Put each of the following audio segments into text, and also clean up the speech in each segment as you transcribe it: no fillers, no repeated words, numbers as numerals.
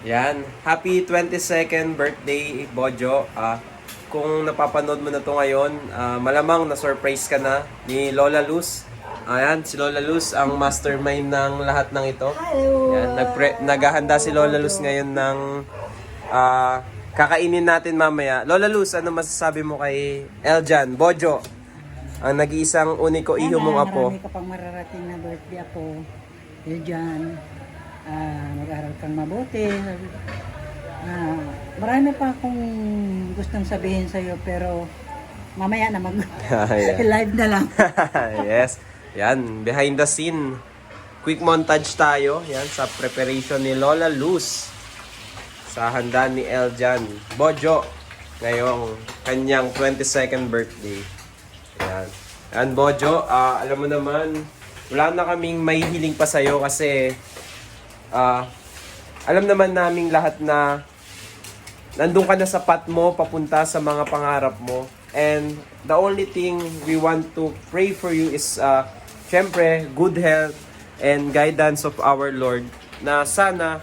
Yan. Happy 22nd birthday, Bojo. Kung napapanood mo na to ngayon, malamang na-surprise ka na ni Lola Luz. Ayan, si Lola Luz ang mastermind ng lahat ng ito. Hello! Yan, naghahanda si Lola Luz ngayon ng kakainin natin mamaya. Lola Luz, ano masasabi mo kay Eljan, Bojo? Ang nag-iisang uniko iho mong apo. Marami ka pang mararating na birthday ako. Yun dyan. Mag-aral kang mabuti. Marami pa akong gustong sabihin sa'yo pero mamaya na live na lang. Yes. Yan, behind the scene. Quick montage tayo. Yan, sa preparation ni Lola Luz. Sa handa ni Eljan Bojo. Ngayong kanyang 22nd birthday. Yan. Yan, Bojo. Alam mo naman, wala na kaming may hiling pa sa'yo kasi alam naman naming lahat na nandun ka na sa path mo, papunta sa mga pangarap mo. And the only thing we want to pray for you is, syempre, good health and guidance of our Lord. Na sana,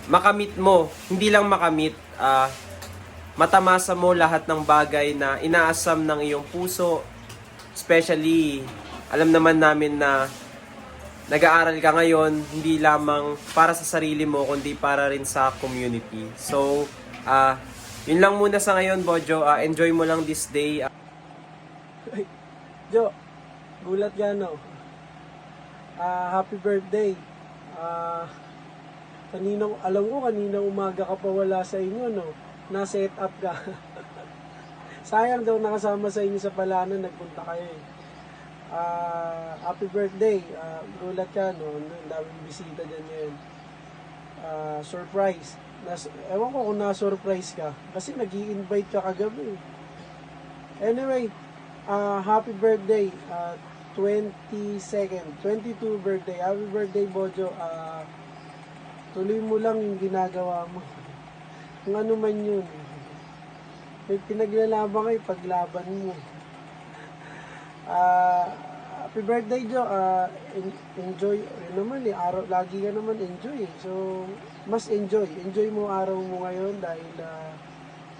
makamit mo, hindi lang makamit, matamasa mo lahat ng bagay na inaasam ng iyong puso. Especially, alam naman namin na nag-aaral ka ngayon, hindi lamang para sa sarili mo, kundi para rin sa community. So, yun lang muna sa ngayon, Bojo. Enjoy mo lang this day. Jo, gulat yan, no? Happy birthday. Alam ko, kaninang umaga ka pa wala sa inyo, no? Na-set up ka. Sayang daw nakasama sa inyo sa Palanan, nagpunta kayo eh. Happy birthday. Gulat ka, no? Ang daming bisita dyan ngayon. Surprise. Ewan ko kung na-surprise ka. Kasi nag-i-invite ka kagabi. Anyway, happy birthday. 22nd, 22 birthday. Happy birthday, Bojo. Tuloy mo lang yung ginagawa mo. Kung ano man yun. May pinaglalaban kayo, paglaban mo. Happy birthday, Jo. Enjoy. Yun naman eh, araw, lagi ka naman enjoy eh. So, mas enjoy. Enjoy mo araw mo ngayon dahil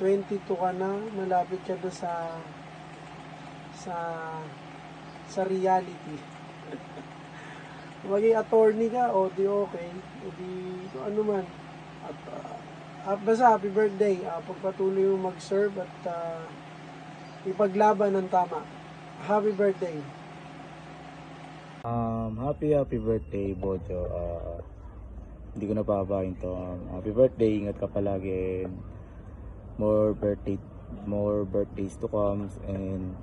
22 ka na, malapit ka na sa reality. Maging attorney ka, o di okay. O di, ano man. At basta, happy birthday. Pagpatuloy mo mag-serve at ipaglaban ng tama. Happy birthday. Happy birthday, Bojo. Hindi ko na pababain to. Happy birthday, ingat ka palagi. And more birthdays to come. And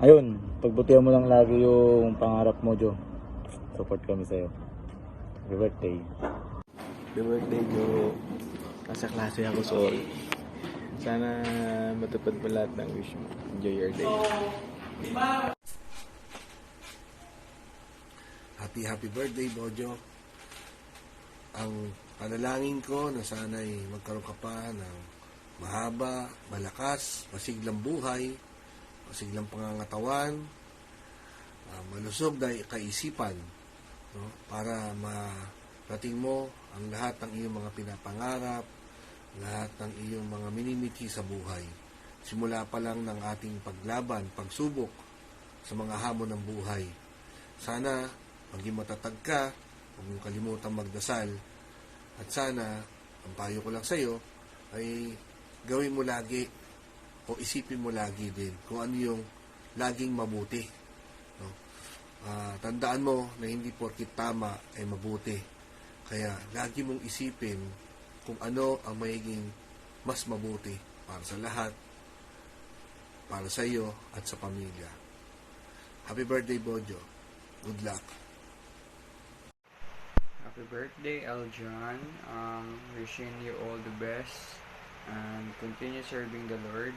ayun, pagbutihan mo lang lagi yung pangarap mo, Jo. Support kami sa'yo. Happy birthday. Happy birthday, Jo. Nasa klase ako, sorry. Sana matupad mo lahat ng wish mo. Enjoy your day. Happy birthday, Bojo. Ang panalangin ko na sana'y magkaroon ka pa ng mahaba, malakas, masiglang buhay, masiglang pangangatawan, malusog na kaisipan, no? Para marating mo ang lahat ng iyong mga pinapangarap, lahat ng iyong mga minimithi sa buhay. Simula pa lang ng ating paglaban, pagsubok sa mga hamon ng buhay. Sana maging matatag ka, huwag mong kalimutang magdasal, at sana, ang payo ko lang sa iyo, ay gawin mo lagi o isipin mo lagi din kung ano yung laging mabuti. No? Tandaan mo na hindi porkit tama ay mabuti. Kaya lagi mong isipin kung ano ang magiging mas mabuti para sa lahat, para sa iyo at sa pamilya. Happy birthday, Bojo. Good luck. Happy birthday, Eljan. Wishing you all the best and continue serving the Lord.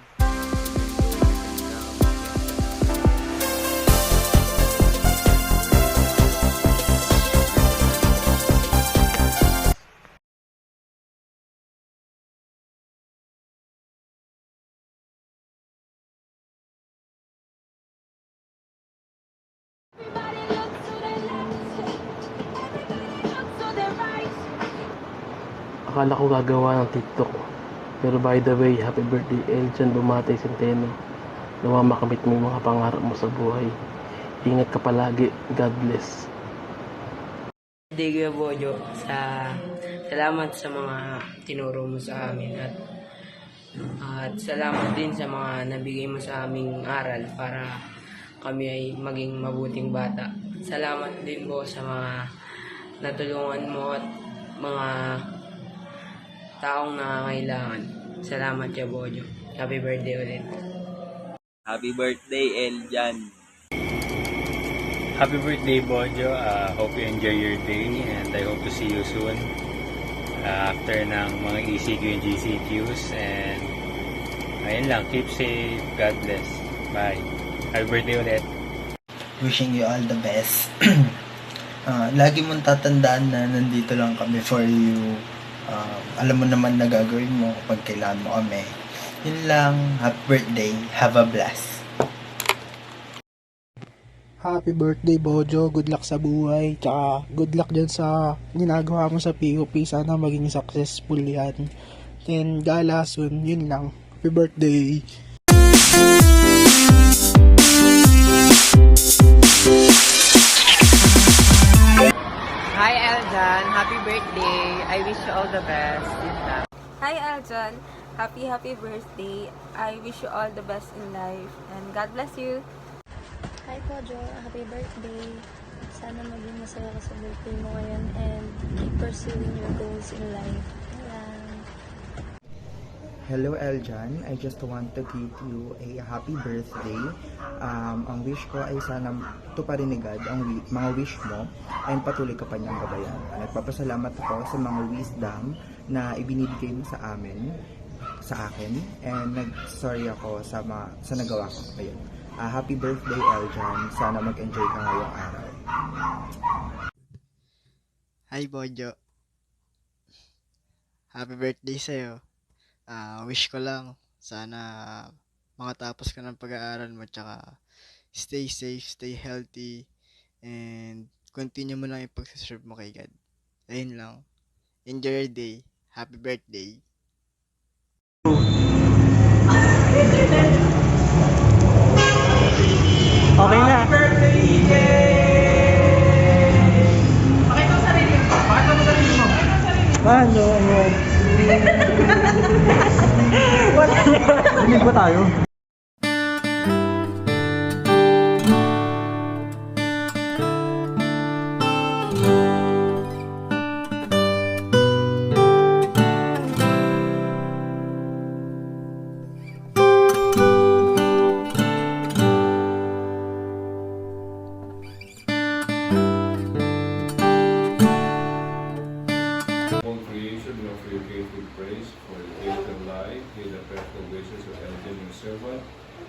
Everybody look to the left, look to the right. Akala ko gagawa ng TikTok. Pero by the way, happy birthday Eljan Bumatay Centeno. Nawa makamit mo yung mga pangarap mo sa buhay. Ingat ka palagi. God bless. Digo Bojo, salamat sa mga tinuro mo sa amin at salamat din sa mga nabigay mo sa aming aral para kami ay maging mabuting bata. Salamat din po sa mga natulungan mo at mga taong nangangailangan. Salamat ya Bojo. Happy birthday ulit. Happy birthday, Eljan. Happy birthday, Bojo. Hope you enjoy your day and I hope to see you soon after ng mga ECQ and GCQs. And ayun lang, keep safe. God bless. Bye. Happy birthday ulit. Wishing you all the best. Lagi mong tatandaan na nandito lang kami for you. Alam mo naman na gagawin mo kapag kailangan mo kami. Yun lang. Happy birthday. Have a blast. Happy birthday, Bojo. Good luck sa buhay. Tsaka, good luck dyan sa ginagawa mo sa POP. Sana maging successful yan. And gala soon. Yun lang. Happy birthday. Hi, Eljan. Happy birthday. I wish you all the best. Hi, Eljan. Happy birthday. I wish you all the best in life. And God bless you. Hi Pojo, happy birthday. Sana maging masaya ka sa birthday mo ngayon and keep pursuing your goals in life. Hello Eljan, I just want to give you a happy birthday. Ang wish ko ay sana tuparin ni God ang mga wish mo and patuloy ka pa niyang gabayan. Nagpapasalamat ako sa mga wisdom na ibinibigay mo sa akin and nag-sorry ako sa nagawa ko. Ayun. Happy birthday, Eljan. Sana mag-enjoy ka ngayong araw. Hi, Bojo. Happy birthday sa'yo. Wish ko lang, sana makatapos ka ng pag-aaral mo, tsaka stay safe, stay healthy, and continue mo lang yung pagsaserve mo kay God. Ayun lang. Enjoy your day. Happy birthday. Okay na. Happy birthday, EJ! Pakita mo sarili mo. Pakita mo sarili mo. Paano? Dinig ba tayo?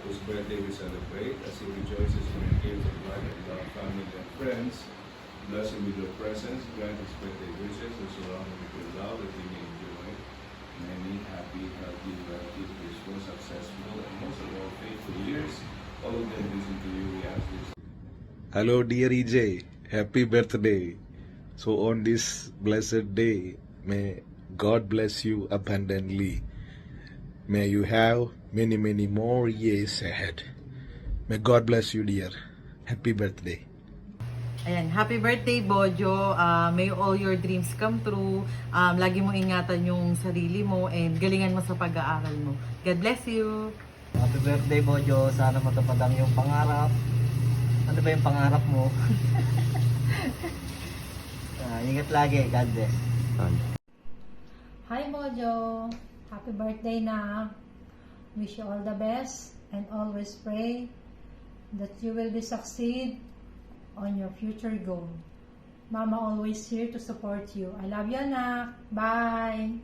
whose birthday we celebrate, as he rejoices in your gift of life and love, family and friends. Bless him with your presence, grant his birthday wishes, and surround him with your love that he may enjoy many happy, healthy, wealthy, peaceful, successful, and most of all, faithful years. All of them listen to you, we ask this. Hello dear EJ, happy birthday. So on this blessed day, may God bless you abundantly. May you have many more years ahead. May God bless you, dear. Happy birthday. Ayan, happy birthday, Bojo. May all your dreams come true. Lagi mo ingatan yung sarili mo and galingan mo sa pag-aaral mo. God bless you. Happy birthday, Bojo. Sana matupad ang iyong pangarap. Ano ba yung pangarap mo? Ingat lagi. God bless. Hi, Bojo. Happy birthday na. Wish you all the best and always pray that you will be succeed on your future goal. Mama always here to support you. I love you, anak. Bye!